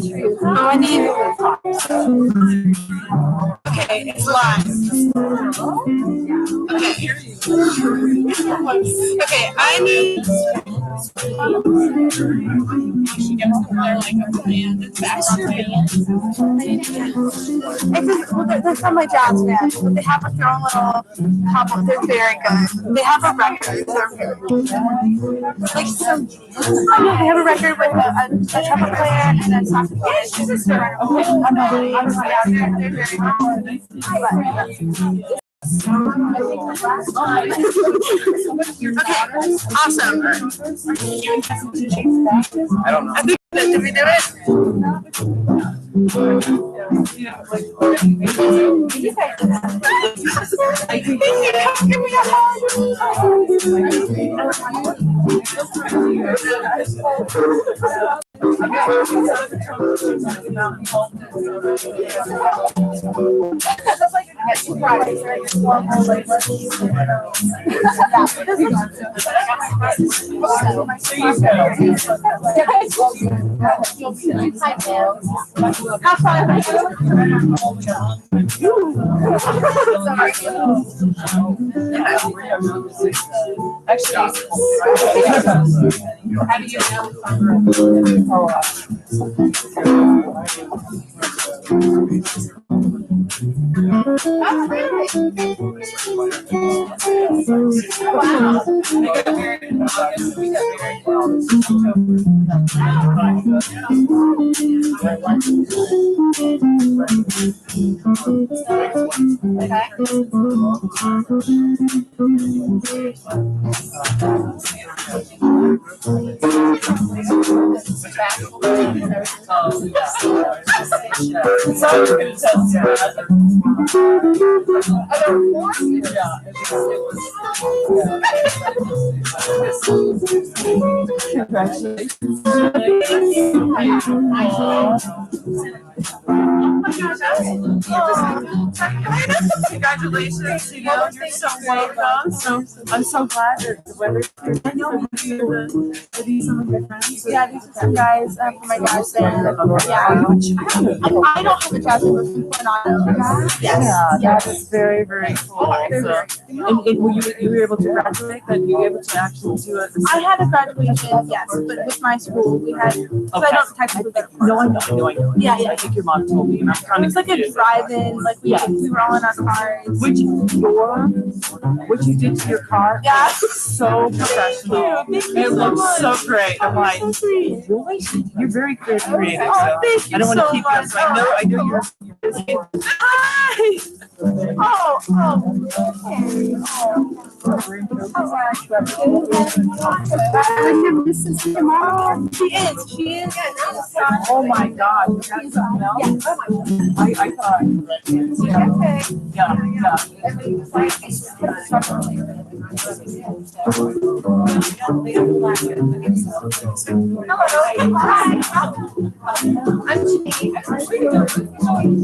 Oh, I need. Okay, it's live. Okay, I need. They're from my jazz band. They have their own little couple. They're very good. They have a record. They're very good. Like some. Oh no, they have a record with a trumpet player and a saxophone. Yeah, she's a star. They're very good. Okay, awesome. I don't know. Did we do it? How fun. Actually, how do you know? Congratulations, you know, you're so welcome. So I'm so glad that the weather's here. I know are these some of your friends? Yeah, these are some guys from my jazz band. Yeah. I don't have a jazz band from Fernando. Yeah, that is very, very cool. So, and you were able to graduate, then you were able to actually do it. I had a graduation, yes, but with my school we had. So I don't technically. No, I know. Yeah. I think your mom told me. And I'm It was like a drive-in, like we were all in our cars. What you did to your car? Yeah. So professional. It looks so great. I'm like, you're very creative. Oh, thank you. I don't want to so keep much. you. So I know you're busy. Hi. This is your mom. She is. Oh my God. That's something else? I thought. I'm Janae.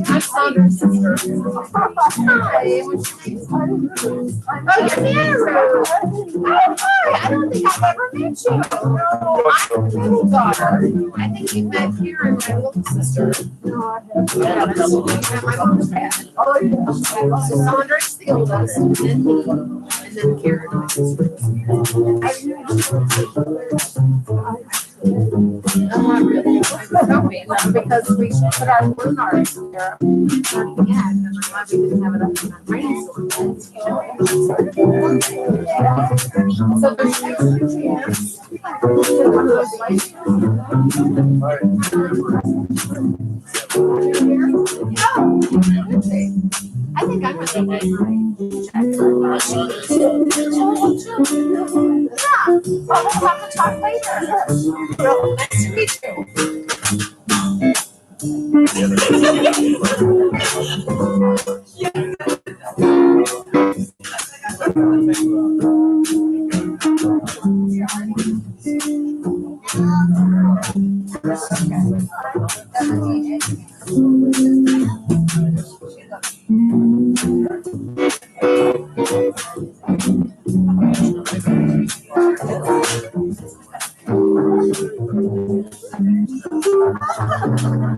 I'm Sandra's sister. Hi. Oh, you're Nero. Oh, hi. I don't think I've ever met you. I'm the middle daughter. I think you met here and my little sister. My mom's dad. Oh, yeah. So Sandra's the oldest, and then me, and then Karen, my sister. Not really. Because we put our work cards there. Yeah, and I'm glad we didn't have it up in our brainstorm. So there's I think I'm really nice. Yeah. Well, we'll have to talk later. Well, nice to meet you. You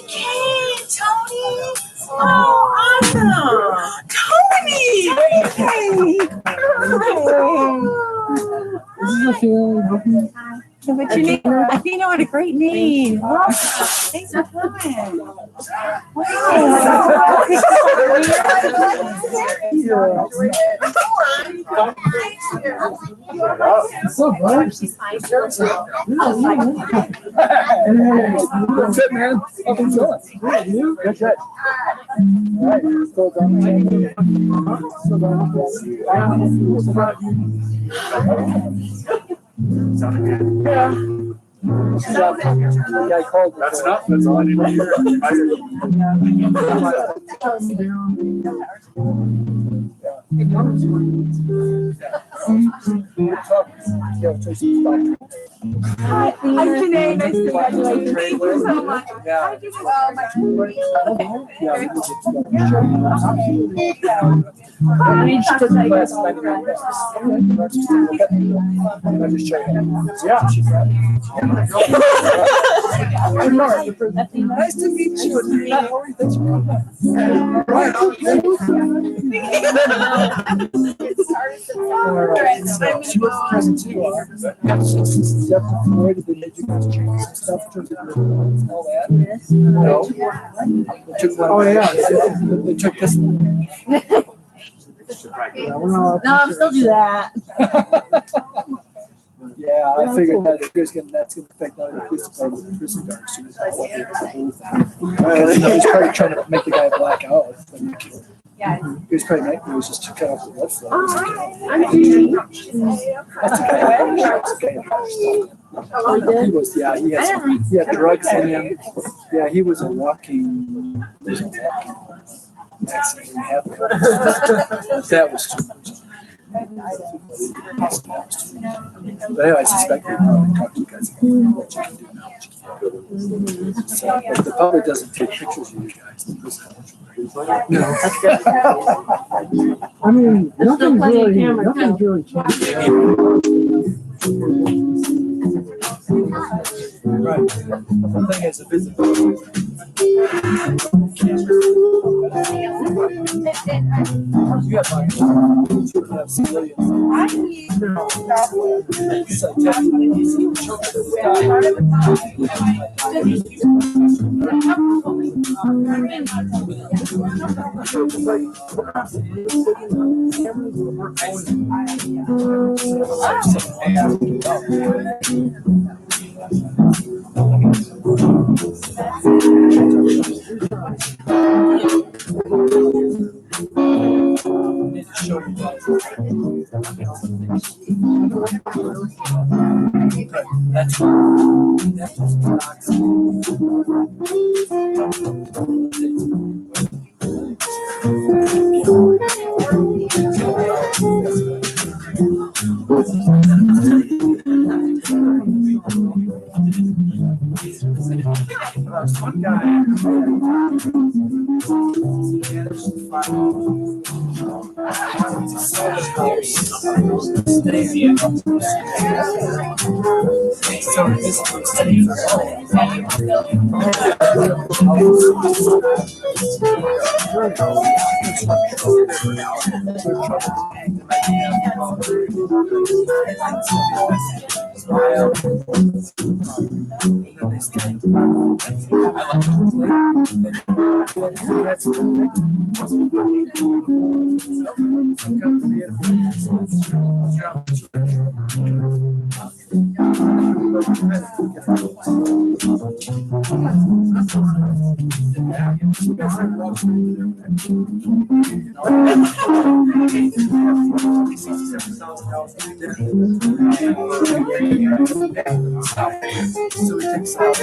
came, Tony. Oh, awesome. Tony. This is a feeling. What's your name? Athena, what a great name. Thanks for coming. So good. That's it, man. Up and going. You? Good, good. All right. Still done. Still done. What's about you? Yeah. Yeah, I called. That's enough. That's all I need to hear. Hi, Janae. Nice to congratulate you. Thank you so much. Yeah. Nice to meet you. Thanks for coming. She was present too. Did they make you guys change some stuff in terms of all that? No. They took one. Oh yeah. They took this one. No, I'm still do that. Yeah, I figured that that's going to affect not only the police department, but the prison guards too. He was probably trying to make the guy black out. Yeah. He was probably making it was just to cut off the blood flow. That's okay. He was, yeah, he had drugs in him. Yeah, he was a walking accident happened. That was too much. But anyway, I suspect they probably talk to you guys about what you can do now, what you can't do. So, but the public doesn't take pictures of you guys. No. I mean, nothing's really changed. Right. The thing is, a visibility. You have civilians. One guy. So he takes out.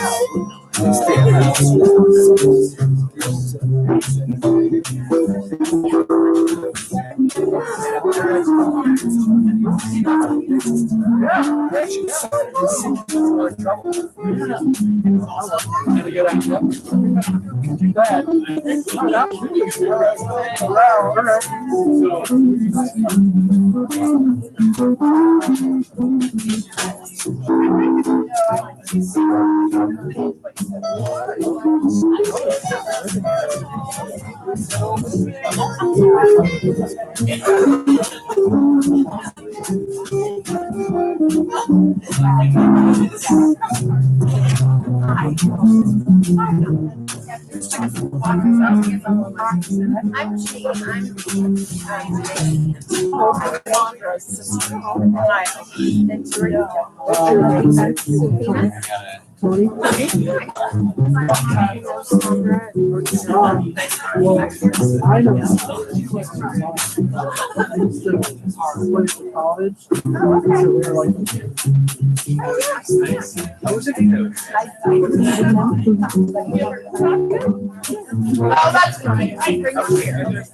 Oh, that's nice. I bring them here.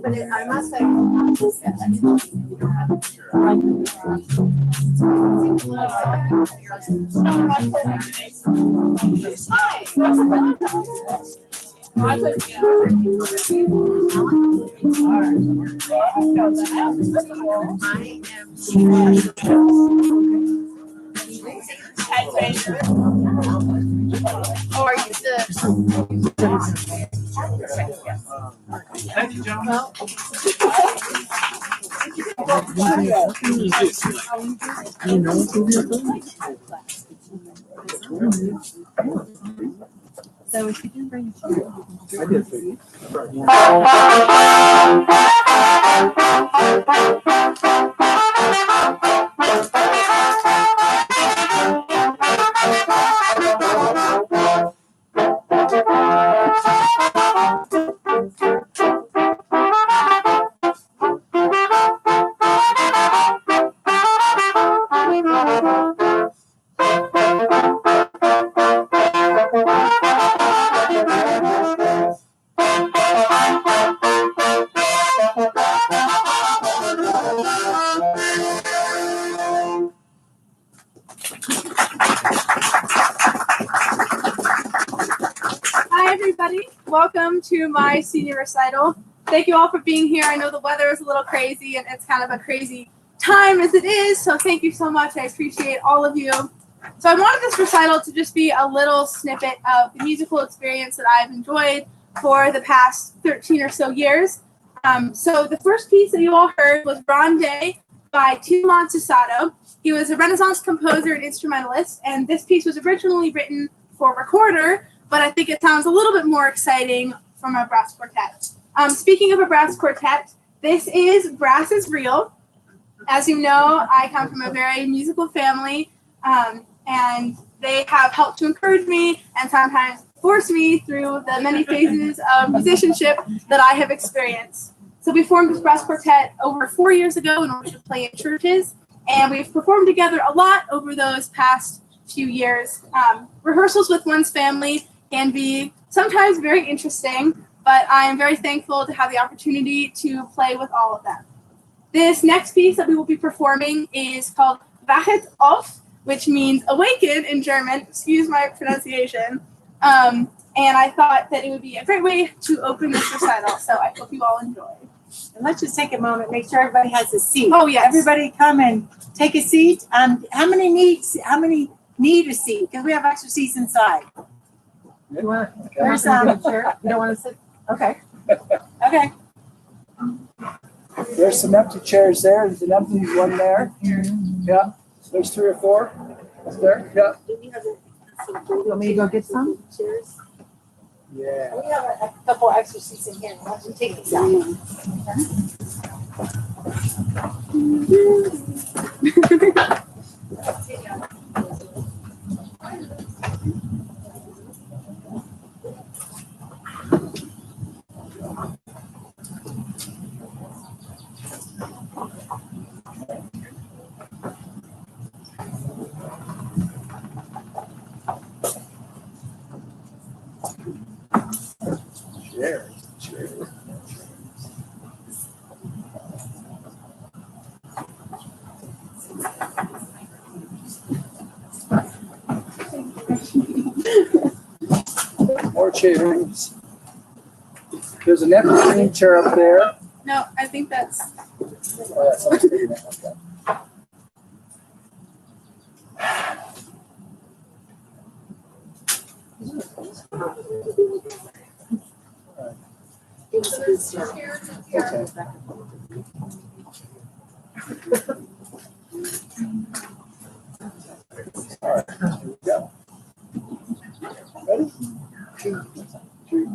But I must say, or are you Thank you, John. So if you can bring I did. Hi, everybody. Welcome to my senior recital. Thank you all for being here. I know the weather is a little crazy and it's kind of a crazy time as it is, so thank you so much. I appreciate all of you. So I wanted this recital to just be a little snippet of the musical experience that I've enjoyed for the past 13 or so years. So the first piece that you all heard was Ronde by Tito Montesato. He was a Renaissance composer and instrumentalist, and this piece was originally written for recorder, but I think it sounds a little bit more exciting from a brass quartet. Speaking of a brass quartet, this is Brass is Real. As you know, I come from a very musical family, and they have helped to encourage me and sometimes force me through the many phases of musicianship that I have experienced. So we formed this brass quartet over 4 years ago in order to play in churches, and we've performed together a lot over those past few years. Rehearsals with one's family can be sometimes very interesting, but I am very thankful to have the opportunity to play with all of them. This next piece that we will be performing is called Wachet auf, which means awaken in German. Excuse my pronunciation. And I thought that it would be a great way to open this recital, so I hope you all enjoy. And let's just take a moment, make sure everybody has a seat. Oh, yes. Everybody come and take a seat. How many need a seat? Because we have extra seats inside. You want to? There's You don't want to sit? Okay. Okay. There's some empty chairs there. There's an empty one there. Yeah. There's 3 or 4. Is there? Yeah. You want me to go get some? Yeah. We have a couple extra seats in here. Why don't you take these out? Chairs. More chairs. There's an empty green chair up there. No, I think that's. Oh, that's something big enough. Okay. Okay. All right, here we go. Ready? 2, 3.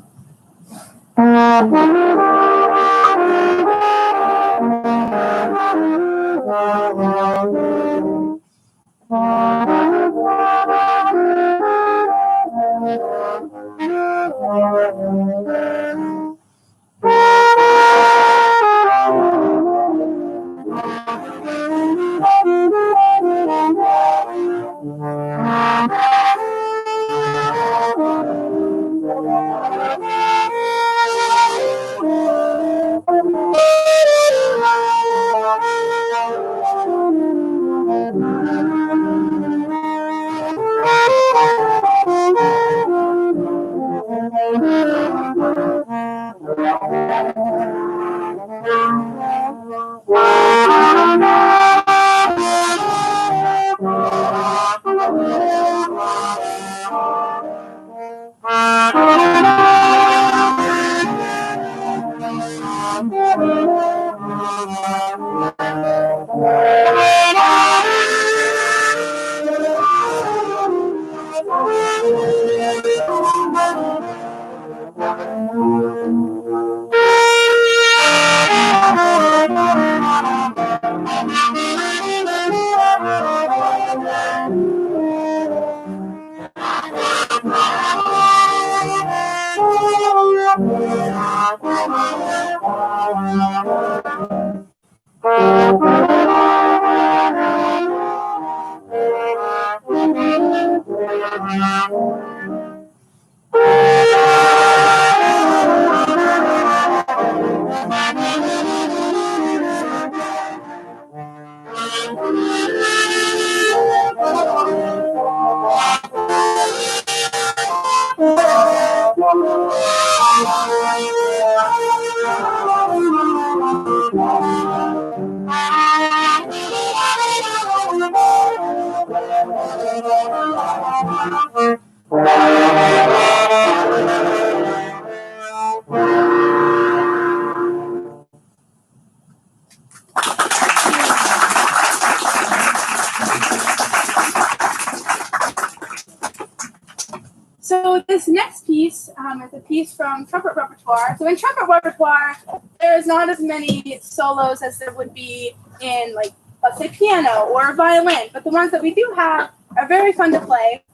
So this next piece is a piece from trumpet repertoire. So in trumpet repertoire, there is not as many solos as there would be in, like, let's say piano or violin, but the ones that we do have are very fun to play.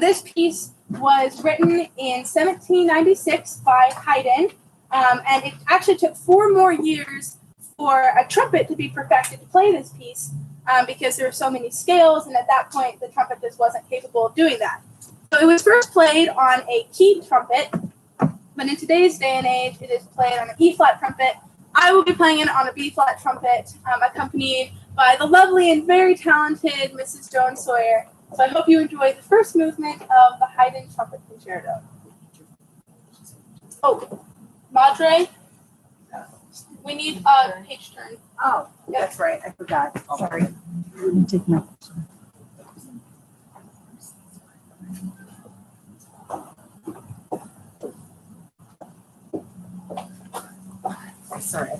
This piece was written in 1796 by Haydn, and it actually took 4 more years for a trumpet to be perfected to play this piece. because there were so many scales, and at that point the trumpet just wasn't capable of doing that. So it was first played on a keyed trumpet, but in today's day and age it is played on an E-flat trumpet. I will be playing it on a B-flat trumpet, accompanied by the lovely and very talented Mrs. Joan Sawyer. So I hope you enjoy the first movement of the Haydn Trumpet Concerto. Oh, Madre, we need a page turn. Oh, that's right. I forgot. Sorry. Take my. Sorry.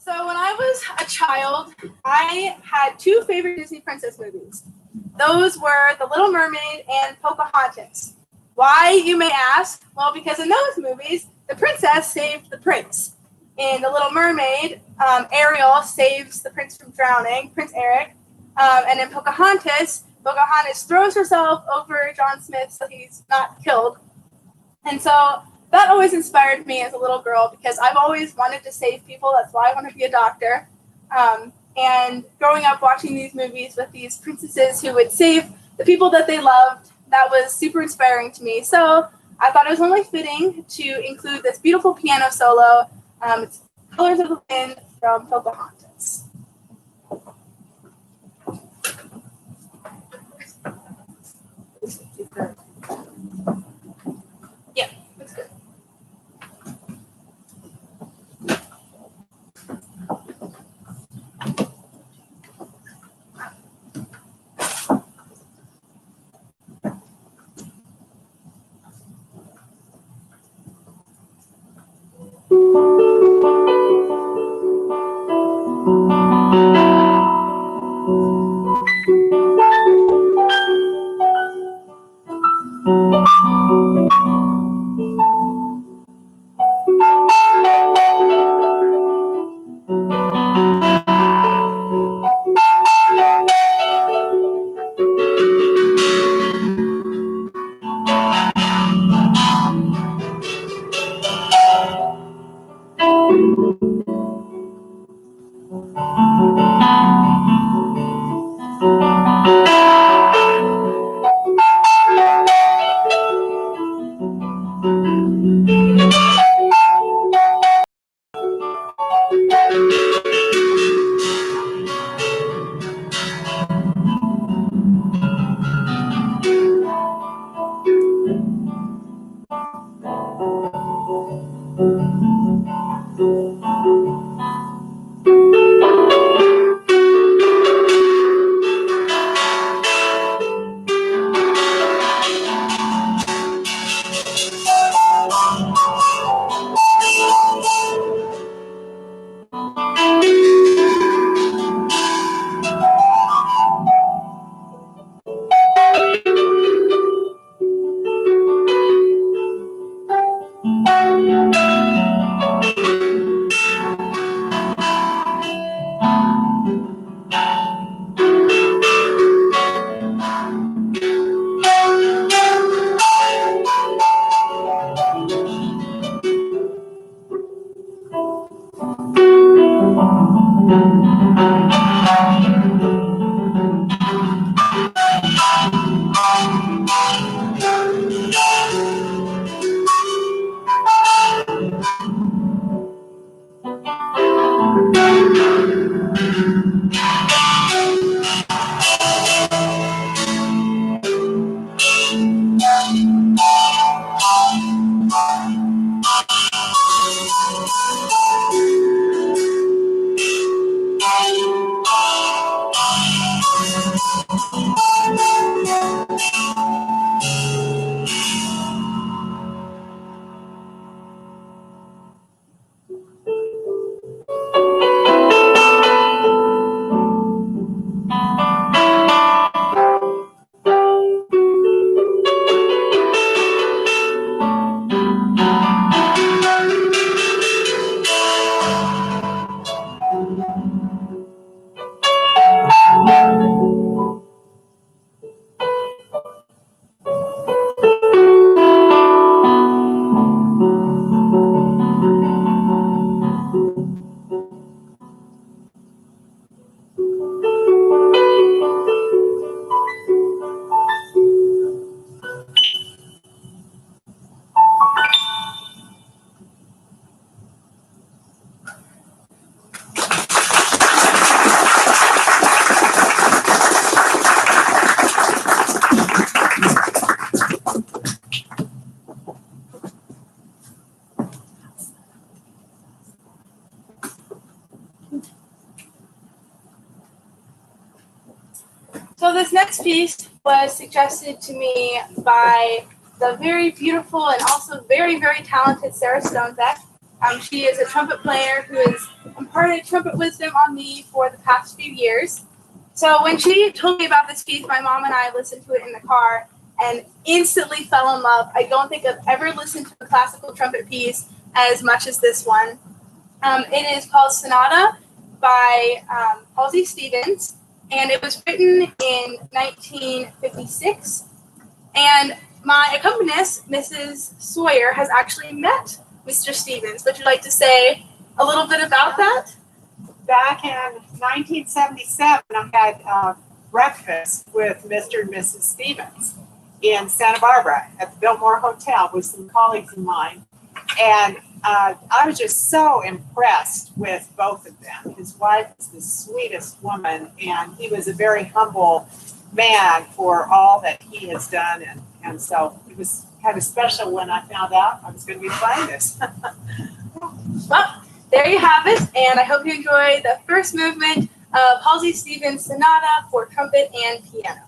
So when I was a child, I had two favorite Disney princess movies. Those were The Little Mermaid and Pocahontas. Why, you may ask? Well, because in those movies, the princess saved the prince. In The Little Mermaid, Ariel saves the prince from drowning, Prince Eric. And in Pocahontas, Pocahontas throws herself over John Smith so he's not killed. And so that always inspired me as a little girl because I've always wanted to save people. That's why I want to be a doctor. And growing up watching these movies with these princesses who would save the people that they loved, that was super inspiring to me. So I thought it was only fitting to include this beautiful piano solo. It's Colors of the Wind from Pocahontas. Yeah, that's good. So this next piece was suggested to me by the very beautiful and also very, very talented Sarah Stonebeck. She is a trumpet player who has imparted trumpet wisdom on me for the past few years. So when she told me about this piece, my mom and I listened to it in the car and instantly fell in love. I don't think I've ever listened to a classical trumpet piece as much as this one. It is called Sonata by Halsey Stevens, and it was written in 1956. And my accompanist, Mrs. Sawyer, has actually met Mr. Stevens. Would you like to say a little bit about that? Back in 1977, I had breakfast with Mr. and Mrs. Stevens in Santa Barbara at the Biltmore Hotel with some colleagues of mine. And I was just so impressed with both of them. His wife is the sweetest woman, and he was a very humble man for all that he has done. And so it was kind of special when I found out I was going to be playing this. Well, there you have it, and I hope you enjoy the first movement of Halsey Stevens' Sonata for trumpet and piano.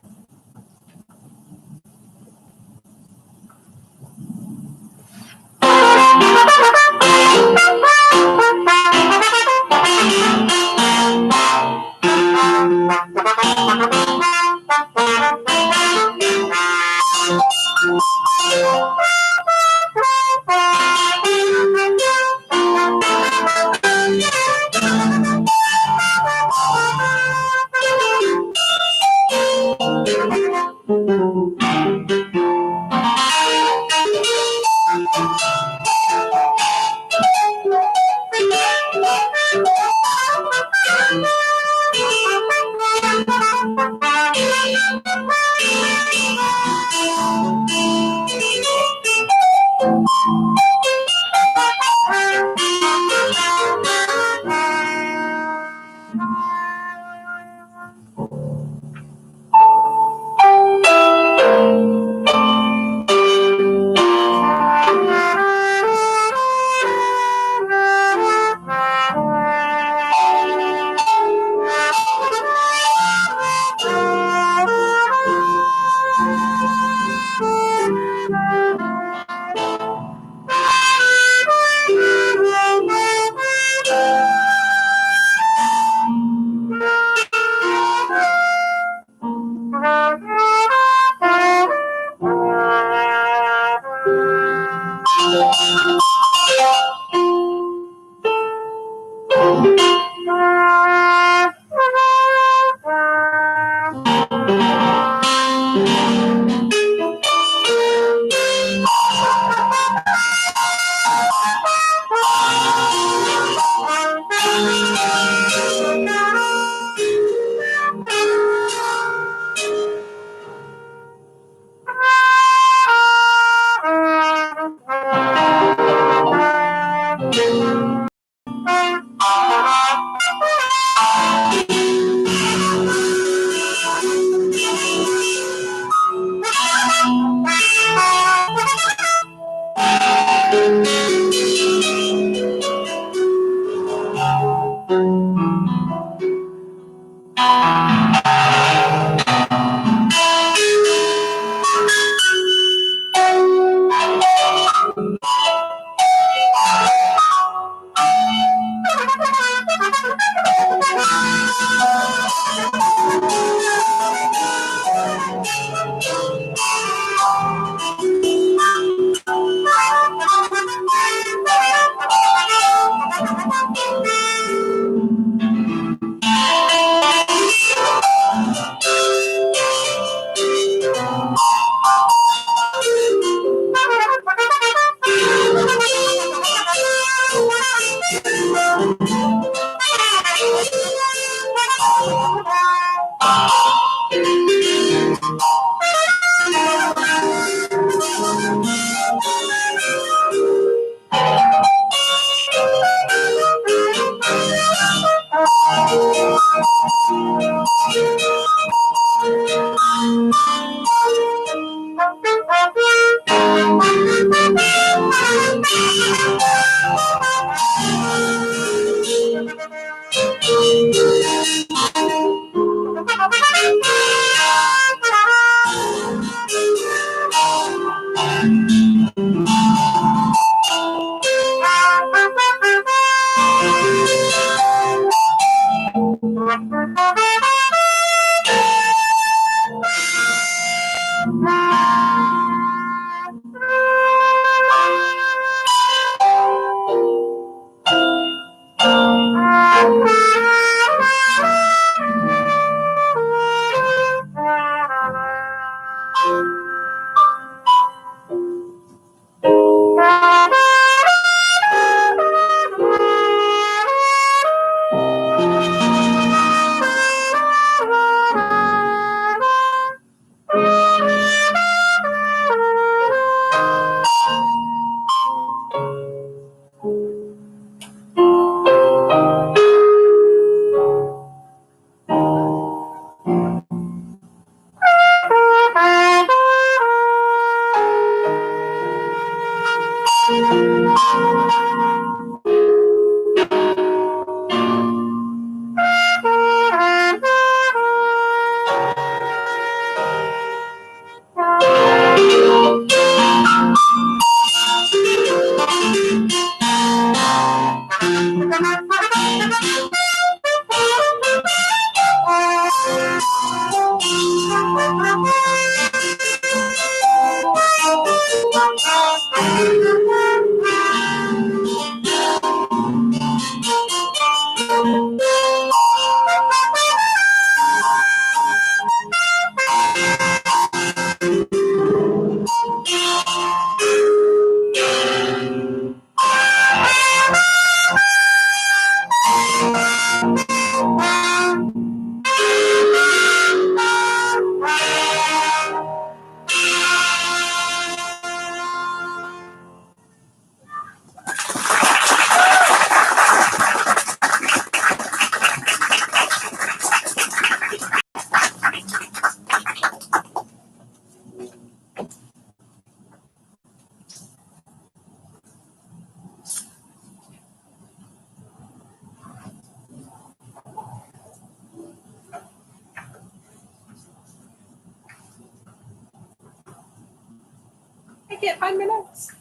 I get 5 minutes.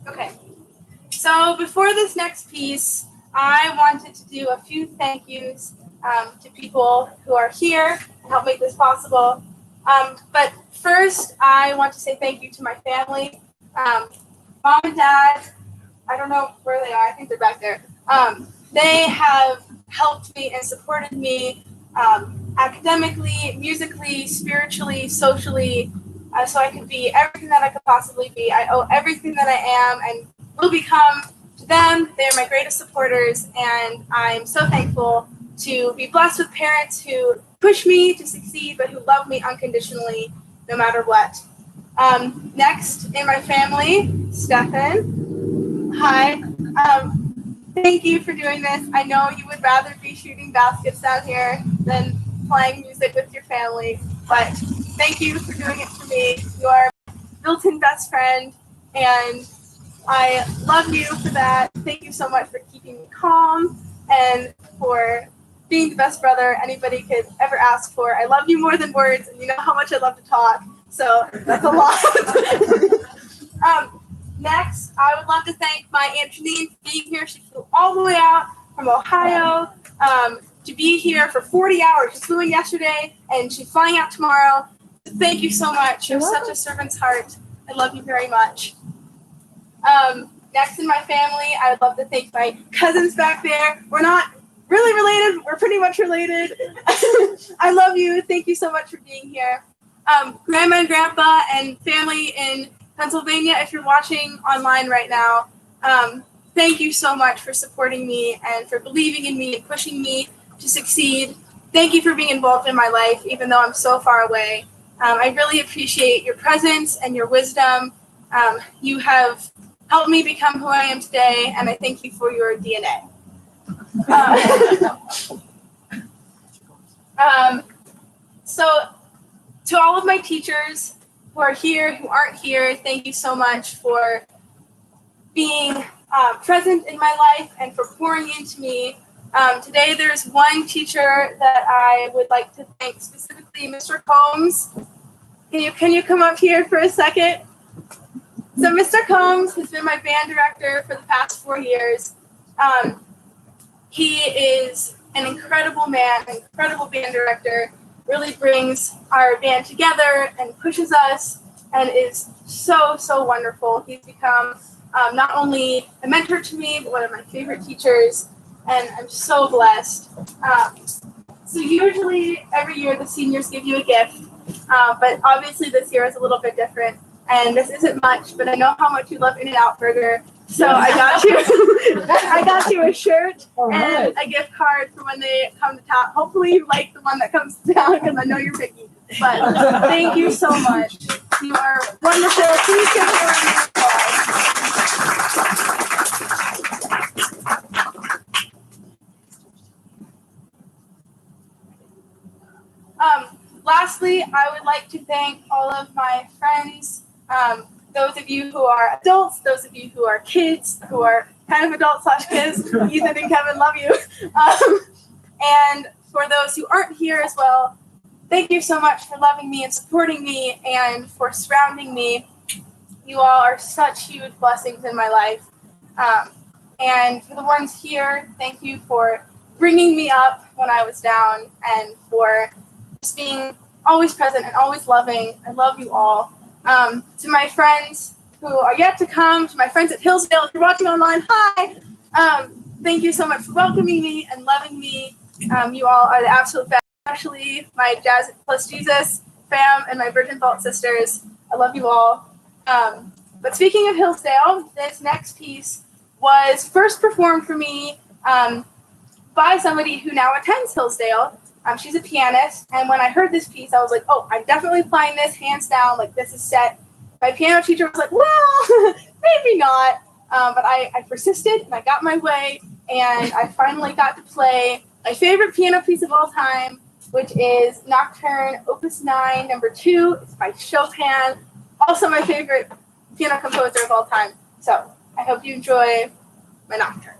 Okay. So before this next piece, I wanted to do a few thank yous to people who are here and help make this possible. But first, I want to say thank you to my family. Mom and Dad, I don't know where they are. I think they're back there. They have helped me and supported me academically, musically, spiritually, socially, so I could be everything that I could possibly be. I owe everything that I am and will become to them. They're my greatest supporters, and I'm so thankful to be blessed with parents who push me to succeed, but who love me unconditionally, no matter what. Next in my family, Stefan. Hi. Thank you for doing this. I know you would rather be shooting baskets down here than playing music with your family, but thank you for doing it for me. You are my built-in best friend, and I love you for that. Thank you so much for keeping me calm and for being the best brother anybody could ever ask for. I love you more than words, and you know how much I love to talk, so that's a lot. Next, I would love to thank my Aunt Janine for being here. She flew all the way out from Ohio to be here for 40 hours. She flew in yesterday, and she's flying out tomorrow. Thank you so much. You have such a servant's heart. I love you very much. Next in my family, I would love to thank my cousins back there. We're not really related. We're pretty much related. I love you. Thank you so much for being here. Grandma and Grandpa and family in Pennsylvania, if you're watching online right now, thank you so much for supporting me and for believing in me and pushing me to succeed. Thank you for being involved in my life, even though I'm so far away. I really appreciate your presence and your wisdom. You have helped me become who I am today, and I thank you for your DNA. So to all of my teachers who who are here, who aren't here, thank you so much for being present in my life and for pouring into me. Today, there's one teacher that I would like to thank, specifically Mr. Combs. Can you come up here for a second? So Mr. Combs has been my band director for the past 4 years. He is an incredible man, an incredible band director, really brings our band together and pushes us and is so, so wonderful. He's become not only a mentor to me, but one of my favorite teachers, and I'm so blessed. So usually every year the seniors give you a gift, but obviously this year is a little bit different. And this isn't much, but I know how much you love In-N-Out Burger. So I got you I got you a shirt and a gift card for when they come to town. Hopefully you like the one that comes to town because I know you're picky. But thank you so much. You are wonderful. Please give me a round of applause. Lastly, I would like to thank all of my friends, those of you who are adults, those of you who are kids, who are kind of adults/kids. Ethan and Kevin, love you. And for those who aren't here as well, thank you so much for loving me and supporting me and for surrounding me. You all are such huge blessings in my life. And for the ones here, thank you for bringing me up when I was down and for just being always present and always loving. I love you all. To my friends who are yet to come, to my friends at Hillsdale, if you're watching online, hi! Thank you so much for welcoming me and loving me. You all are the absolute best, especially my Jazz Plus Jesus fam and my Virgin Vault sisters. I love you all. But speaking of Hillsdale, this next piece was first performed for me by somebody who now attends Hillsdale. She's a pianist, and when I heard this piece, I was like, oh, I'm definitely playing this, hands down, like this is set. My piano teacher was like, well, maybe not, but I persisted, and I got my way, and I finally got to play my favorite piano piece of all time, which is Nocturne Opus 9, number 2. It's by Chopin, also my favorite piano composer of all time. So I hope you enjoy my Nocturne.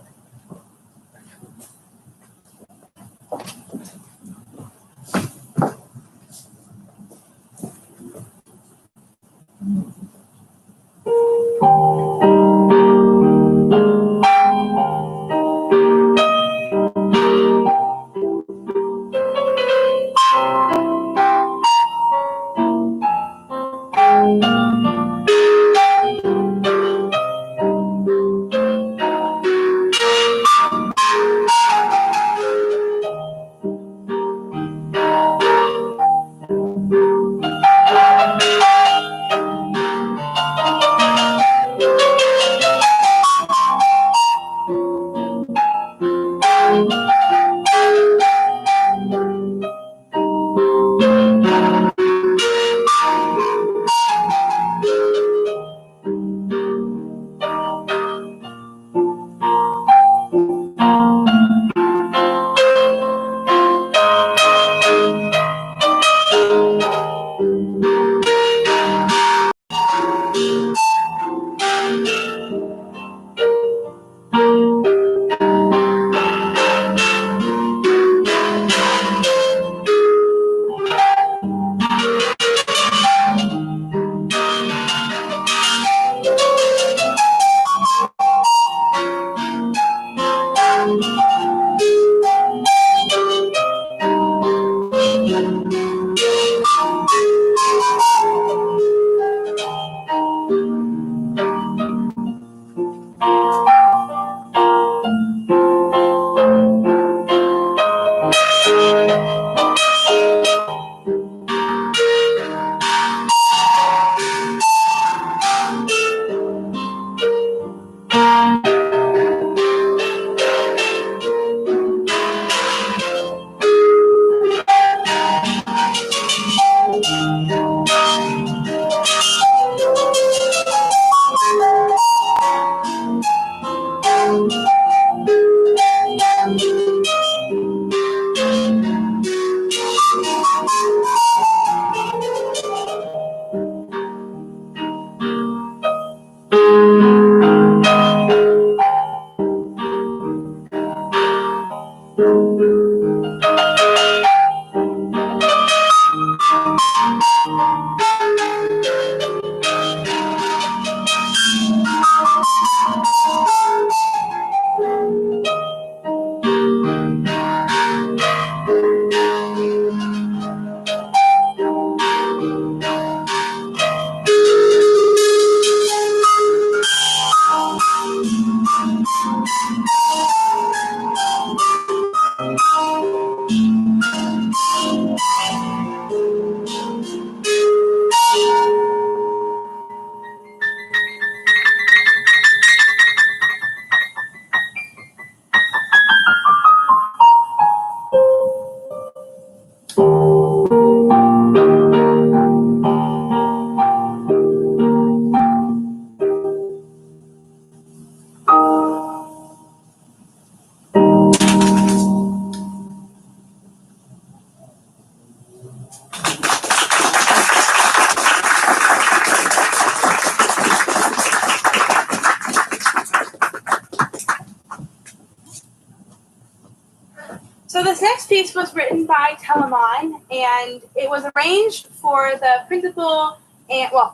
So this next piece was written by Telemon, and it was arranged for the principal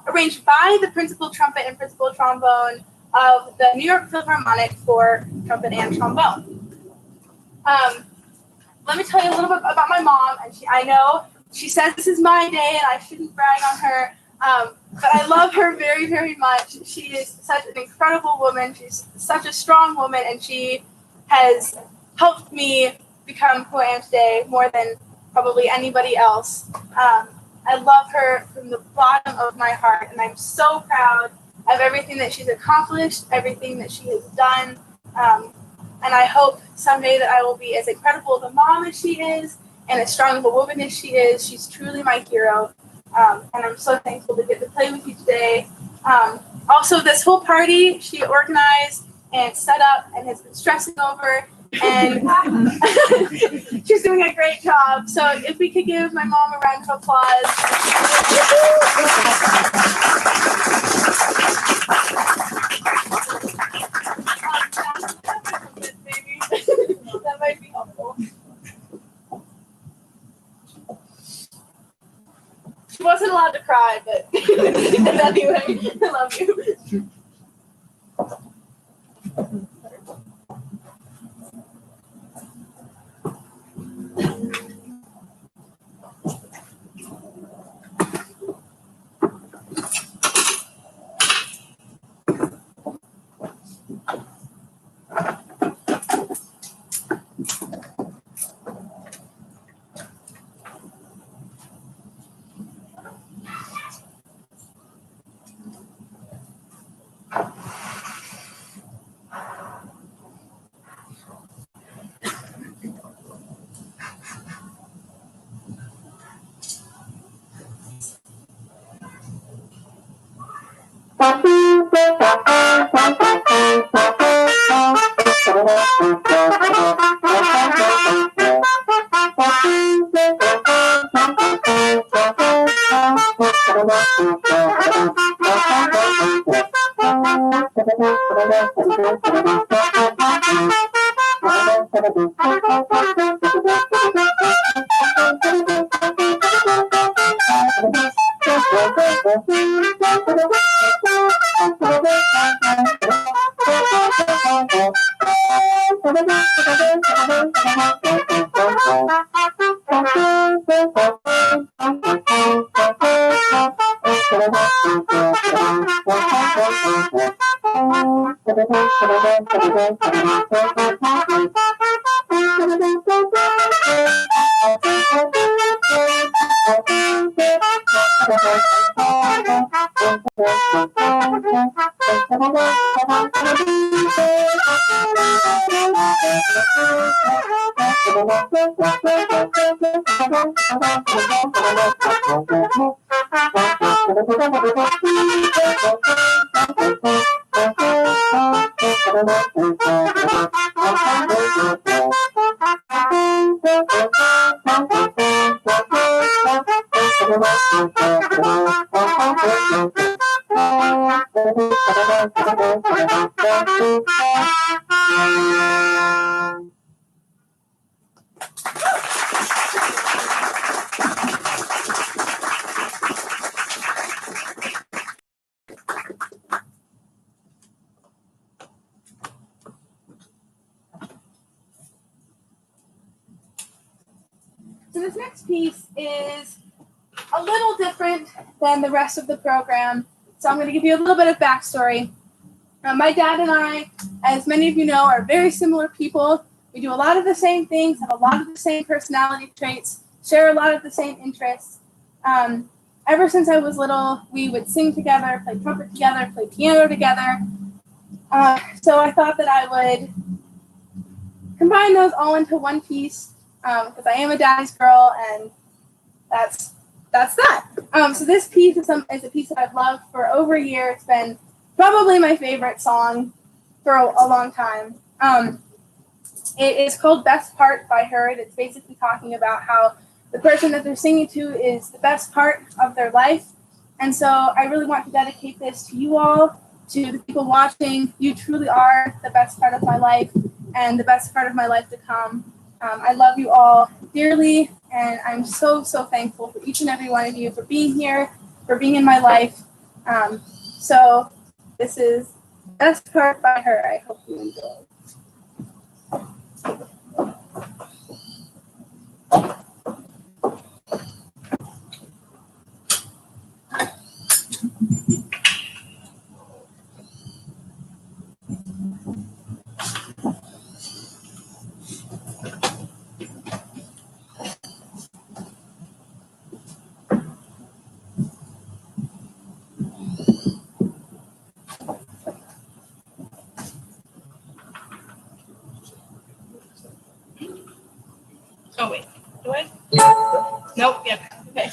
arranged by the principal trumpet and principal trombone of the New York Philharmonic for trumpet and trombone. Let me tell you a little bit about my mom. And I know she says this is my day and I shouldn't brag on her, but I love her very, very much. She is such an incredible woman. She's such a strong woman, and she has helped me become who I am today more than probably anybody else. I love her from the bottom of my heart, and I'm so proud of everything that she's accomplished, everything that she has done, and I hope someday that I will be as incredible of a mom as she is, and as strong of a woman as she is. She's truly my hero, and I'm so thankful to get to play with you today. Also, this whole party she organized and set up and has been stressing over, and she's doing a great job. So if we could give my mom a round of applause. That might be helpful. She wasn't allowed to cry, but anyway, I love you. So this next piece is a little different than the rest of the program. So I'm going to give you a little bit of backstory. My dad and I, as many of you know, are very similar people. We do a lot of the same things, have a lot of the same personality traits, share a lot of the same interests. Ever since I was little, we would sing together, play trumpet together, play piano together. So I thought that I would combine those all into one piece, because I am a daddy's girl, and that's that. So this piece is a piece that I've loved for over a year. It's been probably my favorite song for a long time. It is called Best Part by her. It's basically talking about how the person that they're singing to is the best part of their life. And so I really want to dedicate this to you all, to the people watching. You truly are the best part of my life and the best part of my life to come. I love you all dearly, and I'm so, so thankful for each and every one of you for being here, for being in my life. So this is Best Part by Her. I hope you enjoy. Oh, wait. Do I? Nope. Yep. Okay.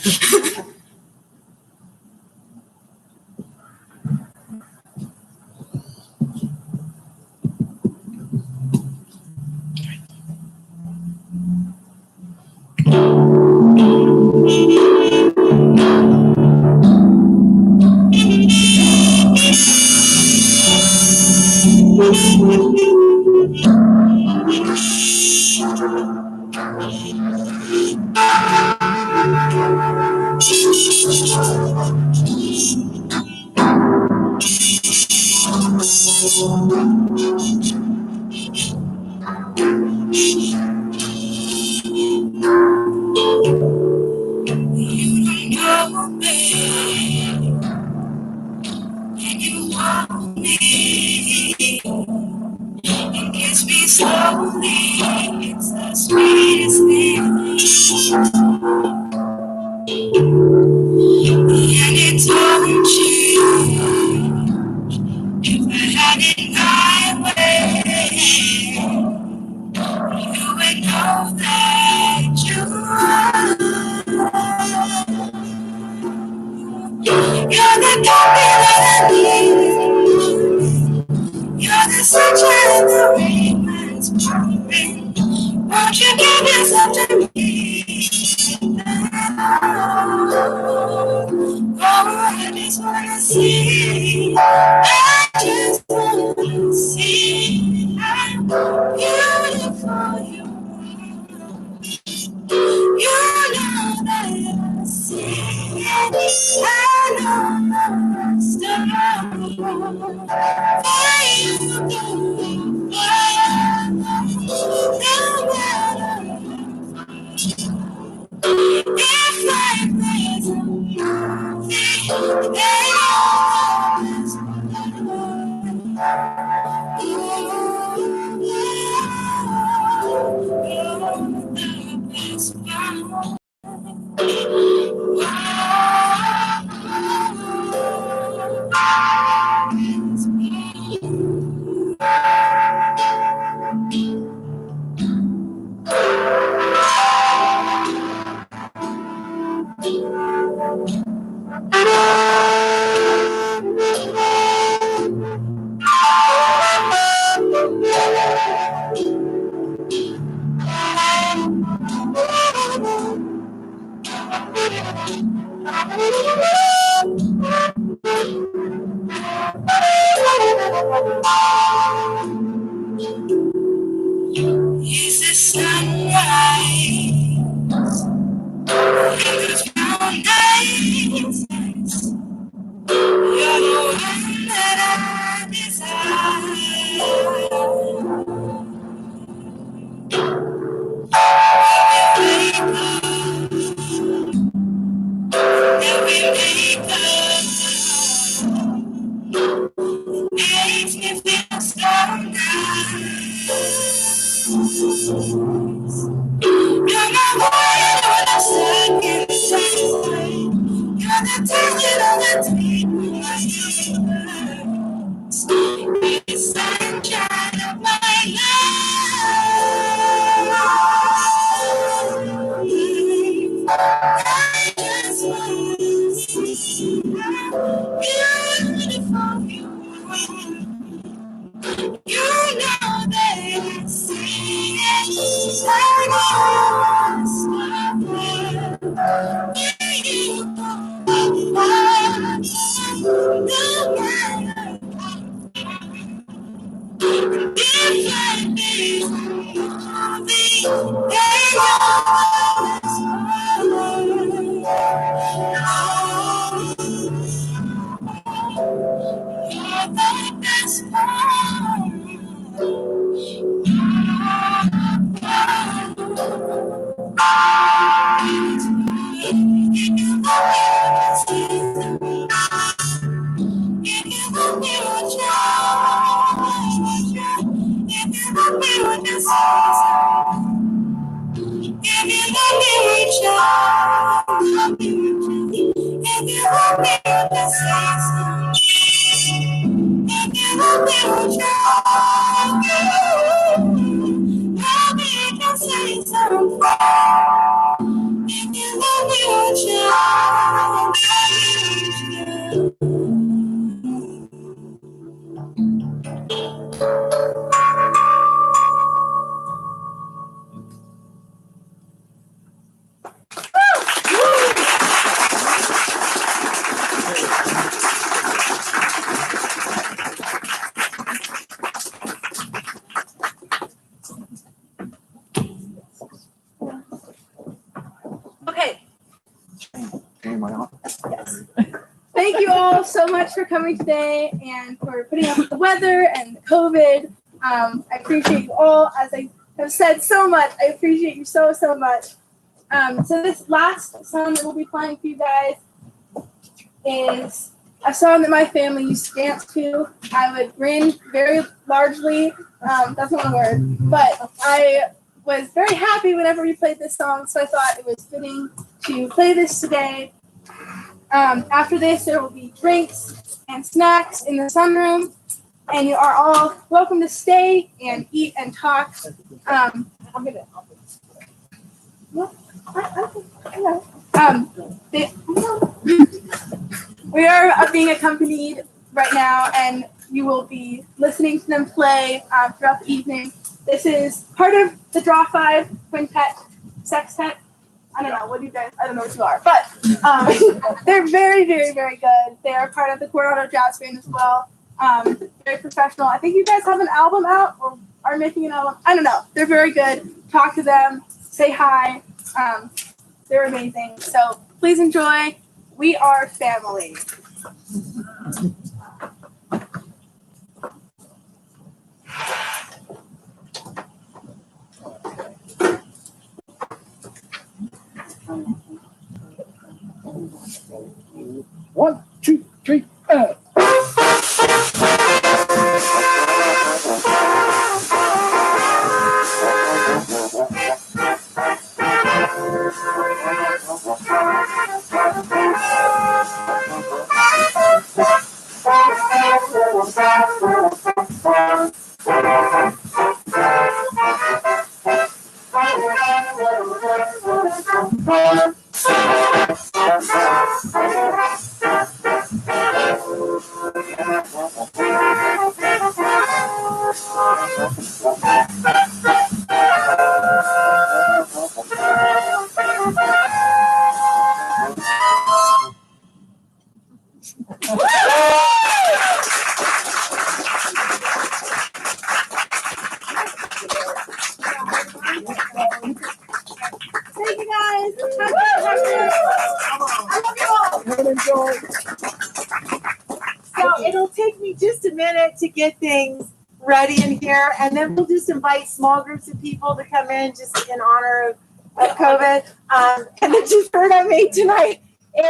Kiss me slowly, it's the sweetest thing. And it's told you, if I had it my way, you would know that you are. You're the coffee that I need. You're the sunshine, the rain that's pouring. Won't you give yourself to me? Oh, I just wanna see. I just wanna see how beautiful you are. You know that I see it. I know the rest of you. For you, no matter if life is a movie, then always is the sunrise in those brown days. You're the one that I makes me feel so nice. You're my wine on the second side. You're the tension on the table. You're the sunshine of my life. I just want to see how beautiful you are. You know that I see it. I know it's not Okay. Am I on? Thank you all so much for coming today and for putting up with the weather and the COVID. I appreciate you all. As I have said so much, I appreciate you so much. So this last song that we'll be playing for you guys is a song that my family used to dance to. I would grin very largely. That's not a word, but I was very happy whenever we played this song, so I thought it was fitting to play this today. After this, there will be drinks and snacks in the sunroom, and you are all welcome to stay and eat and talk. We are being accompanied right now, and you will be listening to them play throughout the evening. This is part of the Draw 5 Quintet Sextet. I don't know, what do you guys, I don't know what you are, but they're very good. They are part of the Coronado Jazz Band as well. Very professional. I think you guys have an album out or are making an album. I don't know. They're very good. Talk to them, say hi. They're amazing. So please enjoy. We are family. One, two, three, Thank you guys. I love you all. So it'll take me just a minute to get things ready in here, and then we'll just invite small groups of people to come in just in honor of COVID. And the dessert I made tonight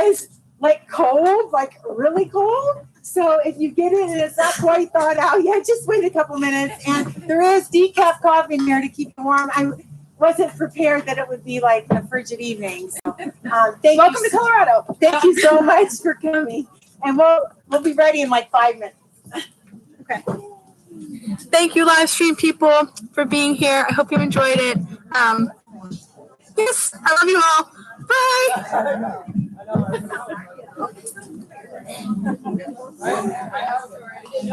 is like cold, like really cold. So if you get it and it's not quite thawed out yet, just wait a couple minutes. And there is decaf coffee in here to keep it warm. I wasn't prepared that it would be like a frigid evening. So Welcome to Colorado. Thank you so much for coming. And we'll be ready in like 5 minutes. Okay. Thank you, live stream people, for being here. I hope you enjoyed it. Yes, I love you all. Bye.